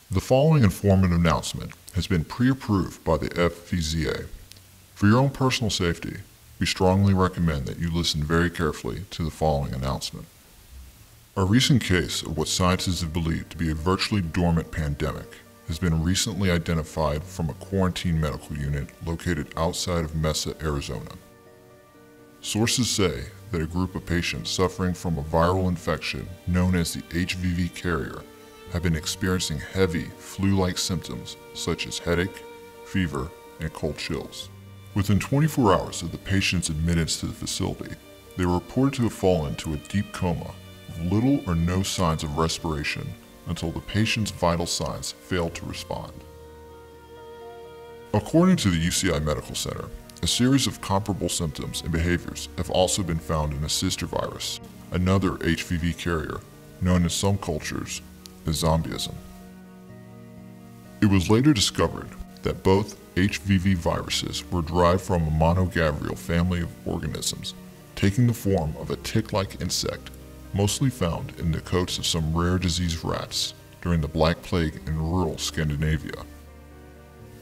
The following informative announcement has been pre-approved by the FVZA. For your own personal safety, we strongly recommend that you listen very carefully to the following announcement. A recent case of what scientists have believed to be a virtually dormant pandemic has been recently identified from a quarantine medical unit located outside of Mesa, Arizona. Sources say that a group of patients suffering from a viral infection known as the HVV carrier have been experiencing heavy flu-like symptoms such as headache, fever, and cold chills. Within 24 hours of the patient's admittance to the facility, they were reported to have fallen into a deep coma with little or no signs of respiration until the patient's vital signs failed to respond. According to the UCI Medical Center, a series of comparable symptoms and behaviors have also been found in a sister virus, another HVV carrier, known in some cultures as zombieism. It was later discovered that both HVV viruses were derived from a monogastrial family of organisms, taking the form of a tick-like insect mostly found in the coats of some rare disease rats during the Black Plague in rural Scandinavia.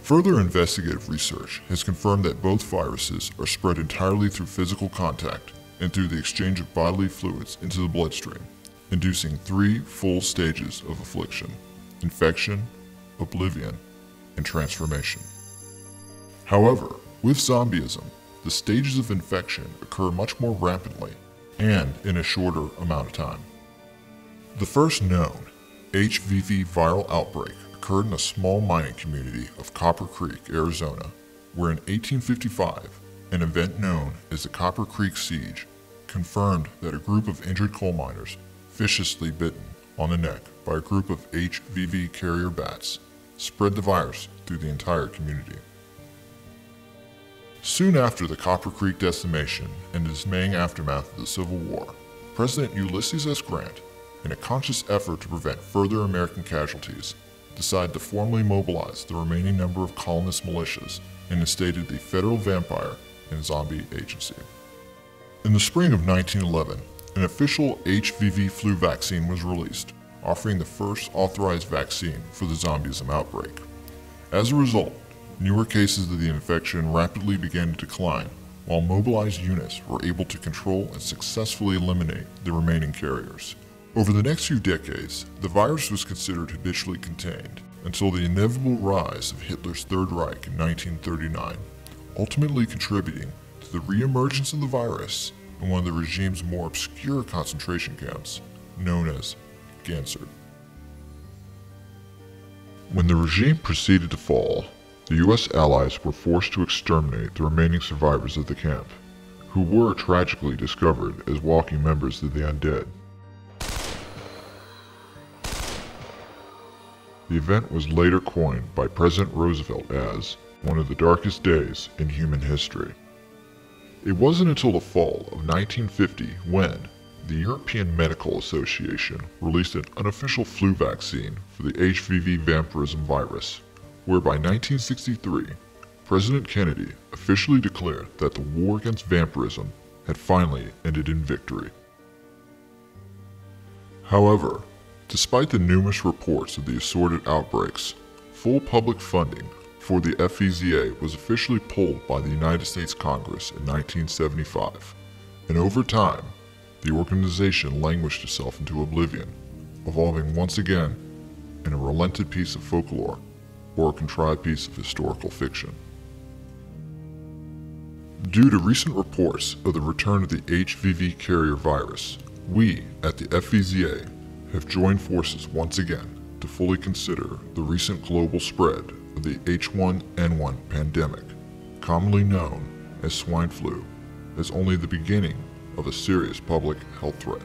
Further investigative research has confirmed that both viruses are spread entirely through physical contact and through the exchange of bodily fluids into the bloodstream, inducing 3 full stages of affliction: infection, oblivion, and transformation. However, with zombieism, the stages of infection occur much more rapidly and in a shorter amount of time. The first known HVV viral outbreak occurred in a small mining community of Copper Creek, Arizona, where in 1855, an event known as the Copper Creek Siege confirmed that a group of injured coal miners, viciously bitten on the neck by a group of HVV carrier bats, spread the virus through the entire community. Soon after the Copper Creek decimation and the dismaying aftermath of the Civil War, President Ulysses S. Grant, in a conscious effort to prevent further American casualties, decided to formally mobilize the remaining number of colonist militias and instated the Federal Vampire and Zombie Agency. In the spring of 1911, an official HVV flu vaccine was released, offering the first authorized vaccine for the zombieism outbreak. As a result, newer cases of the infection rapidly began to decline, while mobilized units were able to control and successfully eliminate the remaining carriers. Over the next few decades, the virus was considered habitually contained until the inevitable rise of Hitler's Third Reich in 1939, ultimately contributing to the re-emergence of the virus in one of the regime's more obscure concentration camps, known as Ganser. When the regime proceeded to fall, the U.S. allies were forced to exterminate the remaining survivors of the camp, who were tragically discovered as walking members of the undead. The event was later coined by President Roosevelt as one of the darkest days in human history. It wasn't until the fall of 1950 when the European Medical Association released an unofficial flu vaccine for the HVV vampirism virus, where by 1963, President Kennedy officially declared that the war against vampirism had finally ended in victory. However, despite the numerous reports of the assorted outbreaks, full public funding for the FVZA was officially pulled by the United States Congress in 1975, and over time, the organization languished itself into oblivion, evolving once again in a relented piece of folklore or a contrived piece of historical fiction. Due to recent reports of the return of the HVV carrier virus, we at the FVZA have joined forces once again to fully consider the recent global spread of the H1N1 pandemic, commonly known as swine flu, as only the beginning of a serious public health threat.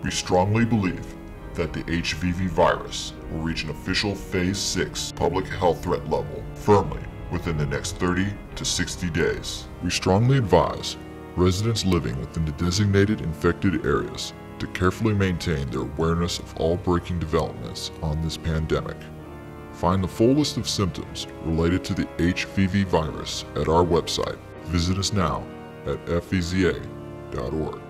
We strongly believe that the HVV virus will reach an official Phase 6 public health threat level firmly within the next 30 to 60 days. We strongly advise residents living within the designated infected areas to carefully maintain their awareness of all breaking developments on this pandemic. Find the full list of symptoms related to the HVV virus at our website. Visit us now at fvza.org.